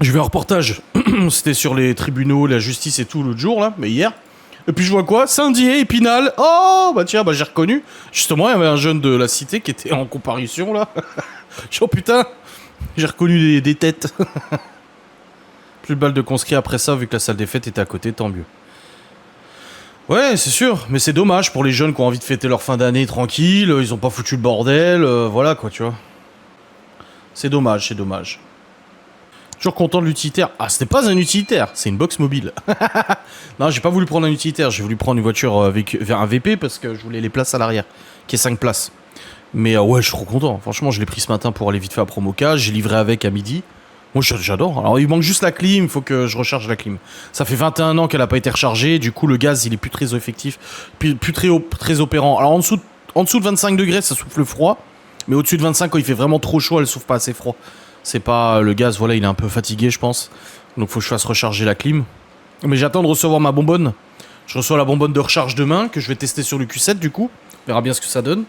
Je vais un reportage. C'était sur les tribunaux, la justice et tout l'autre jour, là, mais hier. Et puis je vois quoi? Saint-Dié, Épinal. Oh, bah tiens, bah j'ai reconnu. Justement, il y avait un jeune de la cité qui était en comparution, là. Oh putain, j'ai reconnu des têtes. Plus de balles de conscrits après ça, vu que la salle des fêtes était à côté, tant mieux. Ouais, c'est sûr, mais c'est dommage pour les jeunes qui ont envie de fêter leur fin d'année tranquille, ils ont pas foutu le bordel, voilà quoi, tu vois. C'est dommage, c'est dommage. Toujours content de l'utilitaire. Ah, c'était pas un utilitaire, c'est une box mobile. Non, j'ai pas voulu prendre un utilitaire, j'ai voulu prendre une voiture avec un VP parce que je voulais les places à l'arrière, qui est 5 places. Mais ouais, je suis trop content. Franchement, je l'ai pris ce matin pour aller vite fait à Promoca, j'ai livré avec à midi. Moi, j'adore. Alors, il manque juste la clim, il faut que je recharge la clim. Ça fait 21 ans qu'elle a pas été rechargée, du coup, le gaz, il est plus très effectif, plus très opérant. Alors, en dessous de 25 degrés, ça souffle froid, mais au-dessus de 25, quand il fait vraiment trop chaud, elle souffle pas assez froid. C'est pas le gaz, voilà, il est un peu fatigué, je pense. Donc, faut que je fasse recharger la clim. Mais j'attends de recevoir ma bonbonne. Je reçois la bonbonne de recharge demain, que je vais tester sur le Q7, du coup. On verra bien ce que ça donne.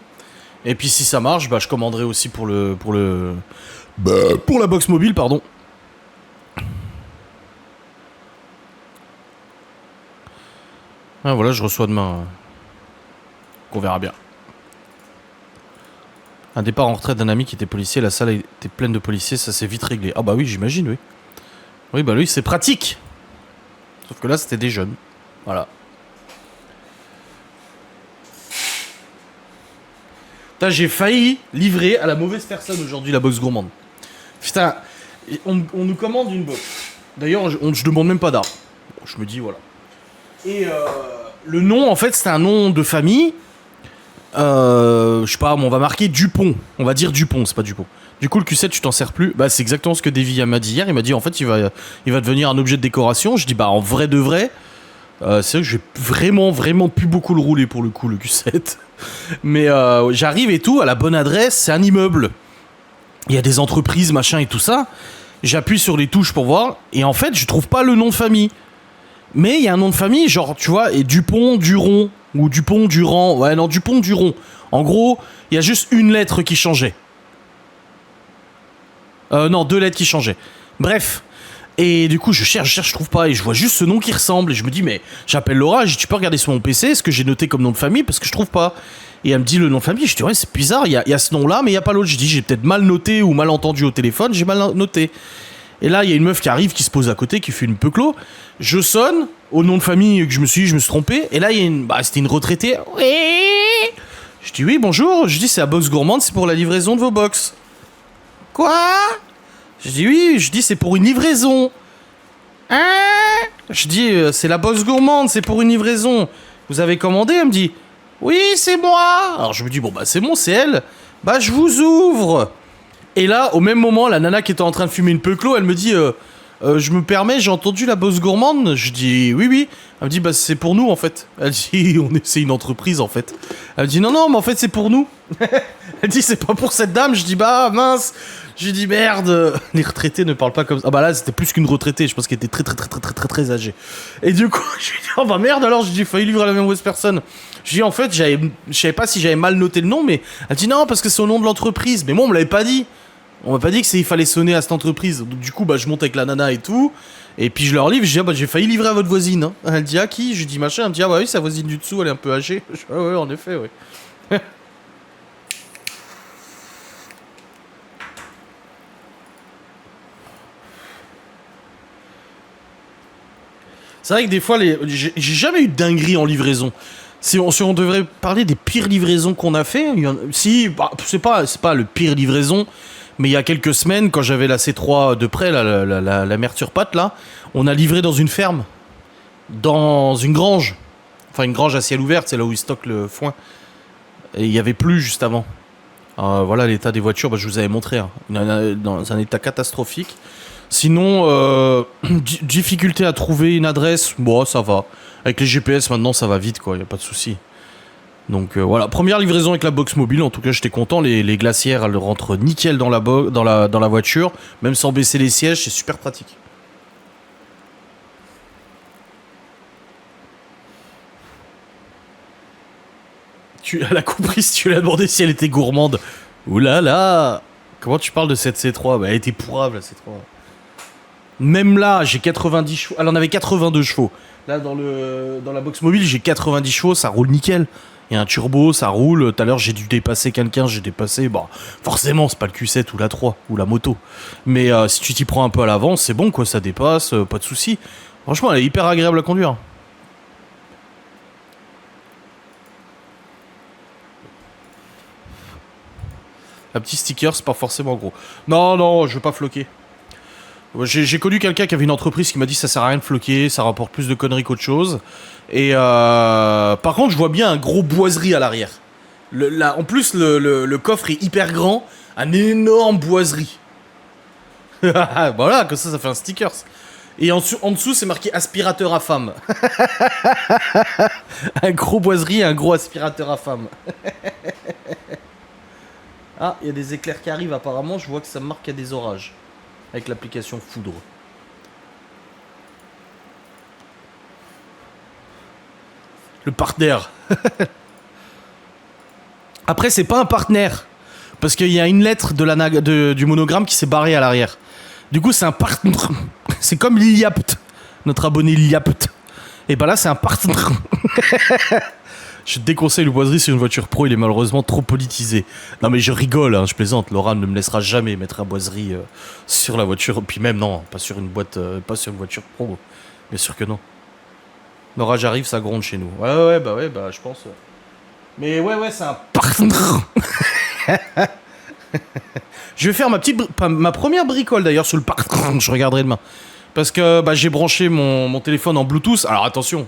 Et puis, si ça marche, bah, je commanderai aussi pour la box mobile, pardon. Ah voilà, je reçois demain. Qu'on verra bien. Un départ en retraite d'un ami qui était policier, la salle était pleine de policiers, ça s'est vite réglé. Ah bah oui, j'imagine, oui. Oui, bah oui, c'est pratique. Sauf que là, c'était des jeunes. Voilà. Putain, j'ai failli livrer à la mauvaise personne aujourd'hui la box gourmande. Putain, on nous commande une box. D'ailleurs, je demande même pas d'art. Bon, je me dis, voilà. Et le nom, en fait, c'était un nom de famille. Je sais pas, on va marquer Dupont. On va dire Dupont, c'est pas Dupont. Du coup, le Q7, tu t'en sers plus. Bah, c'est exactement ce que Davy m'a dit hier. Il m'a dit, en fait, il va devenir un objet de décoration. Je dis, bah, en vrai de vrai, c'est vrai que je vais vraiment plus beaucoup le rouler pour le coup, le Q7. Mais j'arrive et tout, à la bonne adresse, c'est un immeuble. Il y a des entreprises, machin et tout ça. J'appuie sur les touches pour voir. Et en fait, je trouve pas le nom de famille. Mais il y a un nom de famille, genre, tu vois, et Dupont, Duron, ou Dupont, Durand. Ouais, non, Dupont, Duron. En gros, il y a juste une lettre qui changeait. Non, 2 lettres qui changeaient. Bref. Et du coup, je cherche, je trouve pas. Et je vois juste ce nom qui ressemble. Et je me dis, mais j'appelle Laura, je dis, tu peux regarder sur mon PC ce que j'ai noté comme nom de famille parce que je trouve pas. Et elle me dit le nom de famille. Je dis, ouais, c'est bizarre, il y a ce nom-là, mais il y a pas l'autre. Je dis, j'ai peut-être mal noté ou mal entendu au téléphone, j'ai mal noté. Et là, il y a une meuf qui arrive, qui se pose à côté, qui fait une peuclo. Je sonne au nom de famille que je me suis trompé. Et là, il y a c'était une retraitée. Oui. Je dis oui, bonjour. Je dis c'est la box gourmande, c'est pour la livraison de vos box. Quoi? Je dis oui. Je dis c'est pour une livraison. Hein? Je dis c'est la box gourmande, c'est pour une livraison. Vous avez commandé? Elle me dit oui, c'est moi. Alors je me dis bon bah c'est bon, c'est elle. Bah je vous ouvre. Et là, au même moment, la nana qui était en train de fumer une peuclo, elle me dit je me permets, j'ai entendu la bosse gourmande. Je dis oui. Elle me dit bah c'est pour nous en fait. Elle dit c'est une entreprise en fait. Elle me dit non mais en fait c'est pour nous. Elle dit c'est pas pour cette dame. Je dis bah mince. Je dis merde. Les retraités ne parlent pas comme ça. Ah bah là c'était plus qu'une retraitée. Je pense qu'elle était très âgée. Et du coup je lui dis oh bah merde alors. Je dis failli livrer à la même mauvaise personne. Je dis en fait je savais pas si j'avais mal noté le nom mais elle dit non parce que c'est au nom de l'entreprise. Mais moi on me l'avait pas dit. On m'a pas dit que il fallait sonner à cette entreprise. Donc du coup, bah je monte avec la nana et tout. Et puis je leur livre, je dis ah bah j'ai failli livrer à votre voisine. Hein. Elle dit à qui? Je dis machin, elle me dit ah bah oui, sa voisine du dessous, elle est un peu âgée. Je dis ah ouais, en effet, ouais. C'est vrai que des fois, j'ai jamais eu de dinguerie en livraison. Si on devrait parler des pires livraisons qu'on a fait, si, bah, c'est pas le pire livraison. Mais il y a quelques semaines, quand j'avais la C3 de près, la mère Turpate, là, on a livré dans une ferme, dans une grange. Enfin, une grange à ciel ouvert, c'est là où ils stockent le foin. Et il n'y avait plus juste avant. Voilà l'état des voitures, bah, je vous avais montré. Hein. Dans un état catastrophique. Sinon, difficulté à trouver une adresse, bon, ça va. Avec les GPS, maintenant, ça va vite, quoi, il n'y a pas de souci. Donc voilà, première livraison avec la box mobile, en tout cas j'étais content, les glacières elles rentrent nickel dans la voiture, même sans baisser les sièges, c'est super pratique. Elle a compris si tu lui as demandé si elle était gourmande. Ouh là là. Comment tu parles de cette C3? Bah elle était pourrave la C3. Même là, j'ai 90 chevaux. Elle en avait 82 chevaux. Là, dans la box mobile, j'ai 90 chevaux, ça roule nickel. Il y a un turbo, ça roule. Tout à l'heure, j'ai dû dépasser quelqu'un, j'ai dépassé. Bon, forcément, c'est pas le Q7 ou la 3 ou la moto. Mais si tu t'y prends un peu à l'avance, c'est bon, quoi, ça dépasse, pas de soucis. Franchement, elle est hyper agréable à conduire. Un petit sticker, c'est pas forcément gros. Non, non, je veux pas floquer. J'ai connu quelqu'un qui avait une entreprise qui m'a dit ça sert à rien de floquer, ça rapporte plus de conneries qu'autre chose. Et par contre, je vois bien un gros boiserie à l'arrière. En plus, le coffre est hyper grand, un énorme boiserie. Voilà, comme ça fait un sticker. Et en dessous, c'est marqué aspirateur à femme. Un gros boiserie et un gros aspirateur à femme. Ah, il y a des éclairs qui arrivent apparemment, je vois que ça marque qu'il y a des orages. Avec l'application Foudre. Le partenaire. Après, c'est pas un partenaire. Parce qu'il y a une lettre du monogramme qui s'est barrée à l'arrière. Du coup, c'est un partenaire. C'est comme Liliapt, notre abonné Liliapt. Et bah là, c'est un partenaire. Je te déconseille le boiserie sur une voiture pro, il est malheureusement trop politisé. Non mais je rigole, hein, je plaisante, Laura ne me laissera jamais mettre un boiserie sur la voiture. Puis même non, pas sur une voiture pro. Bien sûr que non. L'orage arrive, ça gronde chez nous. Ouais, bah je pense. Mais ouais, c'est un partenaire. Je vais faire ma première bricole d'ailleurs sur le partenaire, je regarderai demain. Parce que bah, j'ai branché mon téléphone en Bluetooth. Alors attention.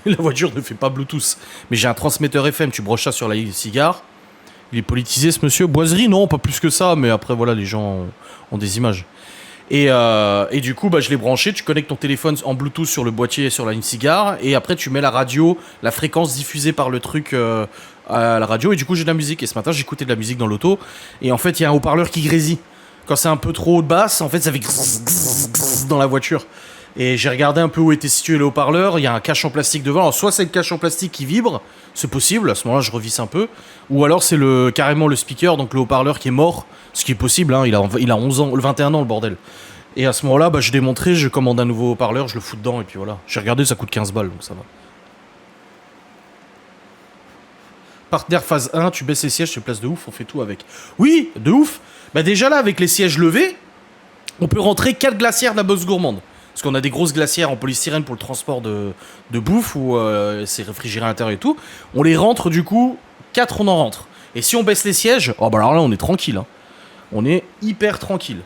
La voiture ne fait pas Bluetooth. Mais j'ai un transmetteur FM, tu broches ça sur la cigare. Il est politisé ce monsieur. Boiserie, non, pas plus que ça. Mais après, voilà, les gens ont des images. Et du coup, bah, je l'ai branché. Tu connectes ton téléphone en Bluetooth sur le boîtier sur la ligne cigare. Et après, tu mets la radio, la fréquence diffusée par le truc à la radio. Et du coup, j'ai de la musique. Et ce matin, j'écoutais de la musique dans l'auto. Et en fait, il y a un haut-parleur qui grésille. Quand c'est un peu trop haut de basse, en fait, ça fait dans la voiture. Et j'ai regardé un peu où était situé le haut-parleur. Il y a un cache en plastique devant. Alors, soit c'est le cache en plastique qui vibre, c'est possible. À ce moment-là, je revisse un peu. Ou alors, c'est carrément le speaker, donc le haut-parleur qui est mort. Ce qui est possible, hein. Il a 11 ans, 21 ans, le bordel. Et à ce moment-là, bah, je démontrais, je commande un nouveau haut-parleur, je le fous dedans, et puis voilà. J'ai regardé, ça coûte 15 balles, donc ça va. Partenaire phase 1, tu baisses les sièges, c'est place de ouf, on fait tout avec. Oui, de ouf. Bah, déjà là, avec les sièges levés, on peut rentrer 4 glacières de la bosse gourmande. Parce qu'on a des grosses glacières en polystyrène pour le transport de bouffe, ou c'est réfrigéré à l'intérieur et tout. On les rentre du coup, 4 on en rentre. Et si on baisse les sièges, oh bah alors là on est tranquille. Hein. On est hyper tranquille.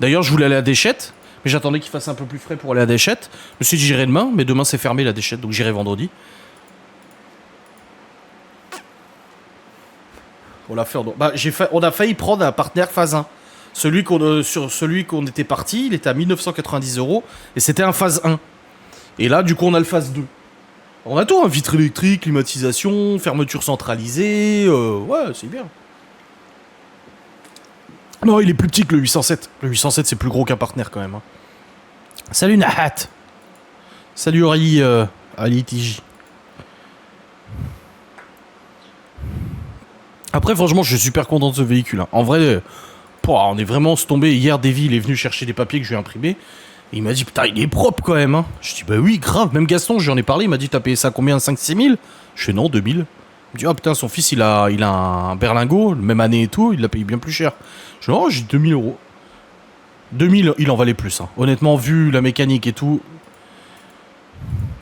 D'ailleurs je voulais aller à Déchette, mais j'attendais qu'il fasse un peu plus frais pour aller à Déchette. Je me suis dit j'irai demain, mais demain c'est fermé la Déchette, donc j'irai vendredi. On a failli prendre un partenaire phase 1. Sur celui qu'on était parti, il était à 1990 € et c'était un phase 1. Et là, du coup, on a le phase 2. On a tout, hein, vitre électrique, climatisation, fermeture centralisée, ouais, c'est bien. Non, il est plus petit que le 807. Le 807, c'est plus gros qu'un partenaire quand même. Hein. Salut Nahat. Salut Aurélie, Ali Tiji. Après, franchement, je suis super content de ce véhicule. Hein. En vrai... on est vraiment tombé. Hier, Davy, il est venu chercher des papiers que je lui ai imprimés. Et il m'a dit, putain, il est propre quand même. Hein. Je dis, bah oui, grave. Même Gaston, j'en ai parlé. Il m'a dit, t'as payé ça combien 5-6 000. Je fais non, 2000. Il me dit, ah putain, son fils, il a un berlingot, même année et tout. Il l'a payé bien plus cher. Je dis, oh, j'ai 2000 €. 2000, il en valait plus. Hein. Honnêtement, vu la mécanique et tout.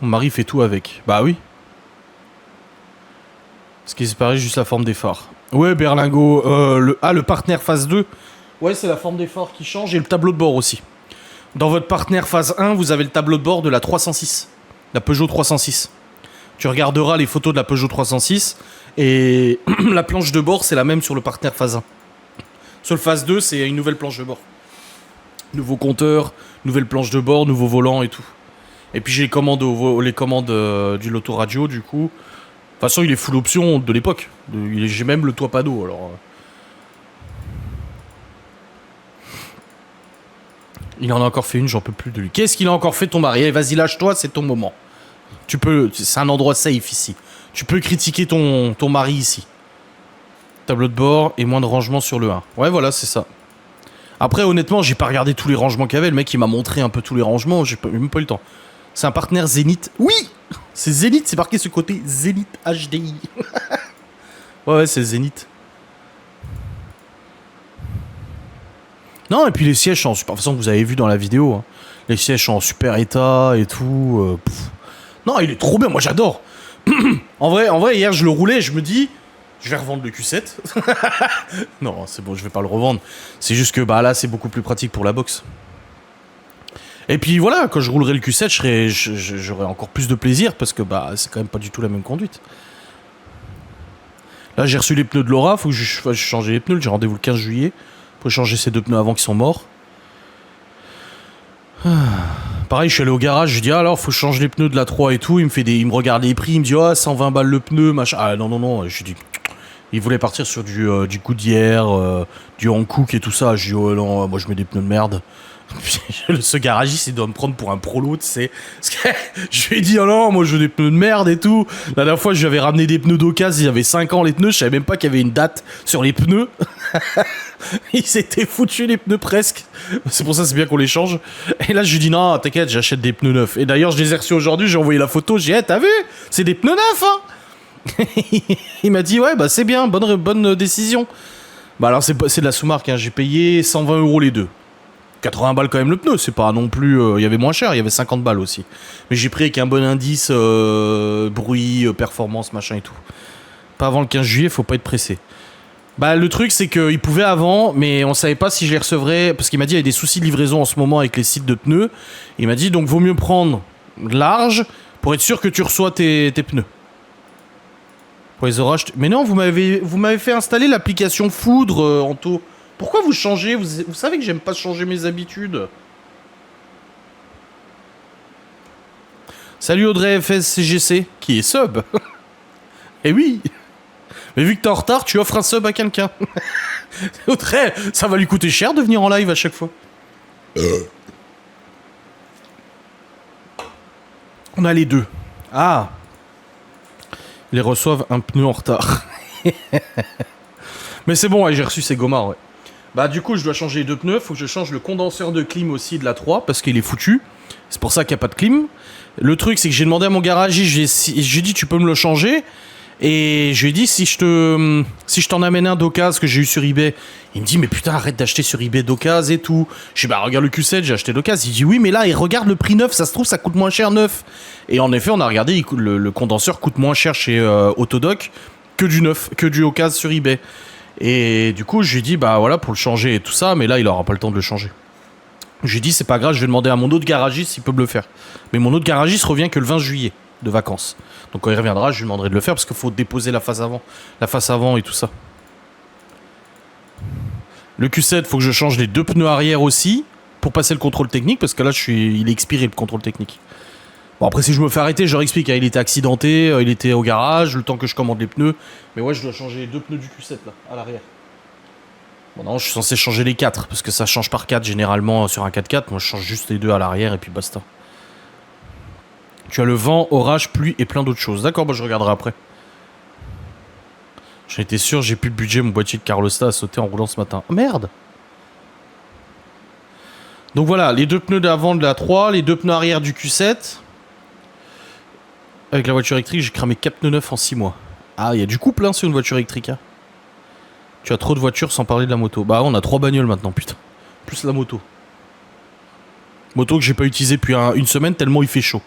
Mon mari fait tout avec. Bah oui. Ce qui séparait juste la forme des phares. Ouais, berlingot. Le partenaire phase 2. Ouais, c'est la forme des phares qui change et le tableau de bord aussi. Dans votre partenaire phase 1, vous avez le tableau de bord de la 306. La Peugeot 306. Tu regarderas les photos de la Peugeot 306 et la planche de bord, c'est la même sur le partenaire phase 1. Sur le phase 2, c'est une nouvelle planche de bord. Nouveau compteur, nouvelle planche de bord, nouveau volant et tout. Et puis j'ai les commandes du Loto Radio, du coup. De toute façon, il est full option de l'époque. J'ai même le toit panneau, alors... Il en a encore fait une, j'en peux plus de lui. Qu'est-ce qu'il a encore fait ton mari? Allez, vas-y, lâche-toi, c'est ton moment. C'est un endroit safe ici. Tu peux critiquer ton mari ici. Tableau de bord et moins de rangement sur le 1. Ouais, voilà, c'est ça. Après, honnêtement, j'ai pas regardé tous les rangements qu'il y avait. Le mec, il m'a montré un peu tous les rangements. J'ai même pas eu le temps. C'est un partenaire Zénith. Oui, c'est Zénith. C'est marqué ce côté Zénith HDI. Ouais, c'est Zénith. Non, et puis les sièges sont en super. De toute façon, vous avez vu dans la vidéo. Hein. Les sièges sont en super état et tout. Non, il est trop bien. Moi, j'adore. En vrai, hier, je le roulais. Je me dis, je vais revendre le Q7. Non, c'est bon, je vais pas le revendre. C'est juste que bah là, c'est beaucoup plus pratique pour la boxe. Et puis voilà, quand je roulerai le Q7, j'aurai encore plus de plaisir parce que bah c'est quand même pas du tout la même conduite. Là, j'ai reçu les pneus de Laura. Faut que je fasse changer les pneus. J'ai rendez-vous le 15 juillet. Faut changer ces 2 pneus avant qu'ils sont morts. Pareil, je suis allé au garage, je dis alors faut changer les pneus de la 3 et tout, il me regarde les prix, il me dit ah 120 balles le pneu, machin. Ah non, je dis il voulait partir sur du Goodyear, du Hankook et tout ça. Je dis oh non, moi je mets des pneus de merde. Ce garagiste il doit me prendre pour un prolo, tu sais. Je lui ai dit oh non, moi je veux des pneus de merde et tout. La dernière fois je lui avais ramené des pneus d'occasion, il y avait 5 ans les pneus, je savais même pas qu'il y avait une date sur les pneus. Il s'était foutu les pneus presque. C'est pour ça c'est bien qu'on les change. Et là je lui dis non t'inquiète j'achète des pneus neufs. Et d'ailleurs je les ai reçus aujourd'hui, j'ai envoyé la photo, j'ai dit hey, t'as vu, c'est des pneus neufs hein. Il m'a dit ouais bah c'est bien, bonne décision. Bah alors c'est de la sous-marque hein. J'ai payé 120 € les deux. 80 balles quand même le pneu, c'est pas non plus... Il y avait moins cher, il y avait 50 balles aussi. Mais j'ai pris avec un bon indice, bruit, performance, machin et tout. Pas avant le 15 juillet, faut pas être pressé. Bah le truc c'est qu'il pouvait avant, mais on savait pas si je les recevrais, parce qu'il m'a dit il y a des soucis de livraison en ce moment avec les sites de pneus. Il m'a dit donc vaut mieux prendre large pour être sûr que tu reçois tes pneus. Pour les orages... Mais non, vous m'avez fait installer l'application Foudre, Anto. Pourquoi vous changez vous savez que j'aime pas changer mes habitudes. Salut Audrey FSCGC, qui est sub. Eh oui. Mais vu que t'es en retard, tu offres un sub à quelqu'un. Audrey, ça va lui coûter cher de venir en live à chaque fois. On a les deux. Ah. Ils les reçoivent un pneu en retard. Mais c'est bon, ouais, j'ai reçu ces gommards, ouais. Bah du coup je dois changer les 2 pneus, faut que je change le condenseur de clim aussi de la 3 parce qu'il est foutu. C'est pour ça qu'il n'y a pas de clim. Le truc c'est que j'ai demandé à mon garagiste, j'ai dit tu peux me le changer. Et je lui ai dit si je t'en amène un d'occasion que j'ai eu sur eBay. Il me dit mais putain arrête d'acheter sur eBay d'occasion et tout. Je dis bah regarde le Q7 j'ai acheté d'occasion. Il dit oui mais là il regarde le prix neuf, ça se trouve ça coûte moins cher neuf. Et en effet on a regardé, le condenseur coûte moins cher chez Autodoc que du neuf, que du occasion sur eBay. Et du coup, je lui ai dit, bah voilà, pour le changer et tout ça, mais là, il aura pas le temps de le changer. Je lui ai dit, c'est pas grave, je vais demander à mon autre garagiste s'il peut me le faire. Mais mon autre garagiste revient que le 20 juillet, de vacances. Donc quand il reviendra, je lui demanderai de le faire parce qu'il faut déposer la face avant et tout ça. Le Q7, faut que je change les 2 pneus arrière aussi pour passer le contrôle technique parce que là, il est expiré le contrôle technique. Bon après si je me fais arrêter je leur explique, hein, il était accidenté, il était au garage, le temps que je commande les pneus. Mais ouais je dois changer les 2 pneus du Q7 là, à l'arrière. Bon non je suis censé changer les 4, parce que ça change par 4 généralement sur un 4x4, moi je change juste les 2 à l'arrière et puis basta. Tu as le vent, orage, pluie et plein d'autres choses. D'accord, bah je regarderai après. J'en étais sûr, j'ai plus de budget, mon boîtier de Carlosta a sauté en roulant ce matin. Oh, merde. Donc voilà, les 2 pneus d'avant de la 3, les 2 pneus arrière du Q7. Avec la voiture électrique, j'ai cramé 4 pneus neufs en 6 mois. Ah, il y a du couple hein, sur une voiture électrique. Hein. Tu as trop de voitures sans parler de la moto. Bah, on a 3 bagnoles maintenant, putain. Plus la moto. Moto que j'ai pas utilisée depuis une semaine tellement il fait chaud.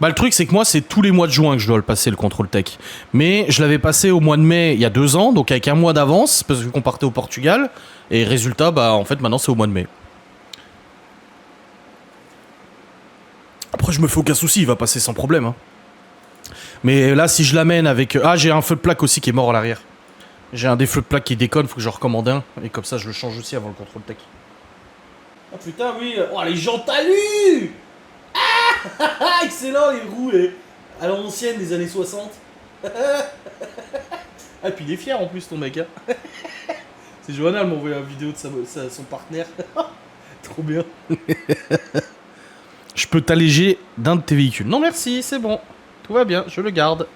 Bah, le truc, c'est que moi, c'est tous les mois de juin que je dois le passer, le contrôle tech. Mais je l'avais passé au mois de mai il y a 2 ans, donc avec un mois d'avance, parce qu'on partait au Portugal. Et résultat, bah, en fait, maintenant, c'est au mois de mai. Après, je me fais aucun souci, il va passer sans problème. Hein. Mais là, si je l'amène avec... Ah, j'ai un feu de plaque aussi qui est mort à l'arrière. J'ai un des feux de plaque qui déconne, faut que je recommande un. Et comme ça, je le change aussi avant le contrôle tech. Ah putain, oui. Oh, les jantes alu. Ah excellent, les roues à l'ancienne des années 60. Ah, puis il est fier en plus, ton mec. Hein. C'est Johanna, elle m'a envoyé une vidéo de son partenaire. Trop bien. Je peux t'alléger d'un de tes véhicules. Non merci, c'est bon. Tout va bien, je le garde.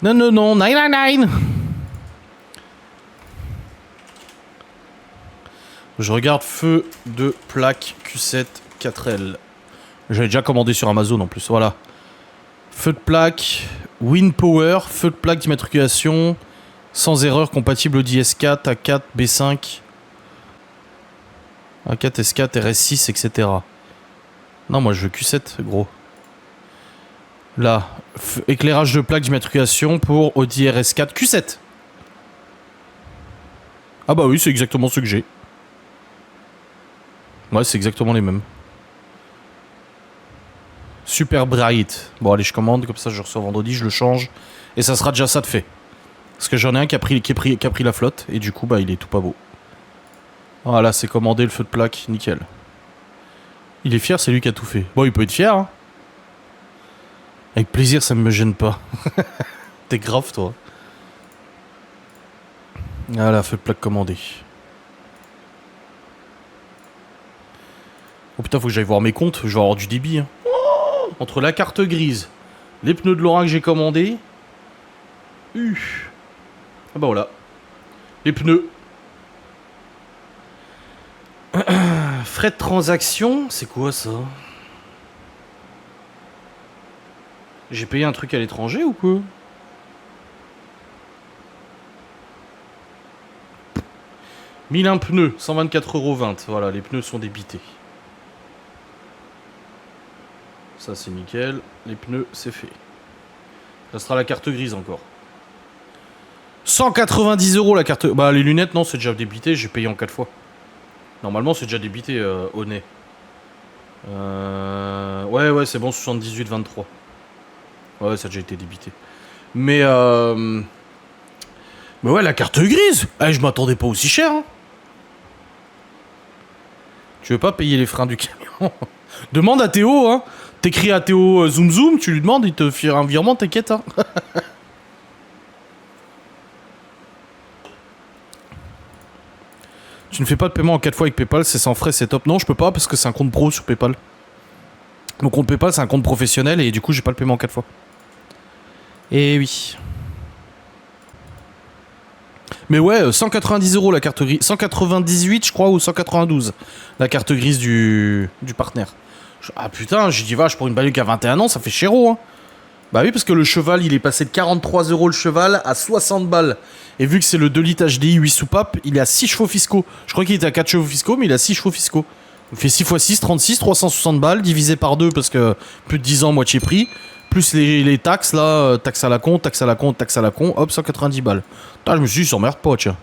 Non, non, non, 999. Je regarde feu de plaque Q7 4L. J'avais déjà commandé sur Amazon en plus, voilà. Feu de plaque, Wind Power, feu de plaque d'immatriculation, sans erreur, compatible Audi S4, A4, B5, A4, S4, RS6, etc. Non, moi je veux Q7, gros. Là, éclairage de plaque d'immatriculation pour Audi RS4, Q7. Ah bah oui, c'est exactement ce que j'ai. Ouais, c'est exactement les mêmes. Super bright. Bon, allez, je commande, comme ça je reçois vendredi, je le change. Et ça sera déjà ça de fait. Parce que j'en ai un qui a pris la flotte, et du coup, bah, il est tout pas beau. Voilà, c'est commandé, le feu de plaque, nickel. Il est fier, c'est lui qui a tout fait. Bon, il peut être fier, hein. Avec plaisir, ça ne me gêne pas. T'es grave, toi. Voilà, feu de plaque commandé. Oh putain, faut que j'aille voir mes comptes, je vais avoir du débit. Hein. Entre la carte grise, les pneus de Laura que j'ai commandés. Ah bah voilà. Les pneus. Frais de transaction, c'est quoi ça? J'ai payé un truc à l'étranger ou quoi? « 1001 pneus, 124,20 €. Voilà, les pneus sont débités. Ça, c'est nickel. Les pneus, c'est fait. Ça sera la carte grise encore. 190 € la carte... Bah, les lunettes, non, c'est déjà débité. J'ai payé en 4 fois. Normalement, c'est déjà débité au nez. Ouais, c'est bon, 78,23. Ouais, ça a déjà été débité. Mais ouais, la carte grise. Je m'attendais pas aussi cher. Hein. Tu veux pas payer les freins du camion? Demande à Théo, hein. T'écris à Théo Zoom Zoom, tu lui demandes, il te fait un virement, t'inquiète, hein. Tu ne fais pas de paiement en 4 fois avec PayPal, c'est sans frais, c'est top. Non, je peux pas parce que c'est un compte pro sur PayPal. Mon compte PayPal, c'est un compte professionnel et du coup, j'ai pas le paiement en 4 fois. Et oui. Mais ouais, 190 € la carte grise. 198, je crois, ou 192. La carte grise du partenaire. Ah putain, j'ai dit vache, pour une bagnole qui a 21 ans, ça fait chéro, hein. Bah oui, parce que le cheval, il est passé de 43 € le cheval à 60 balles. Et vu que c'est le 2 litres HDI 8 soupapes, il est à 6 chevaux fiscaux. Je crois qu'il était à 4 chevaux fiscaux, mais il a 6 chevaux fiscaux. On fait 6 x 6, 36, 360 balles, divisé par 2 parce que plus de 10 ans, moitié prix. Plus les taxes, là, taxes à la con, taxes à la con, taxes à la con, hop, 190 balles. Putain, je me suis dit, il s'emmerde pas, tiens.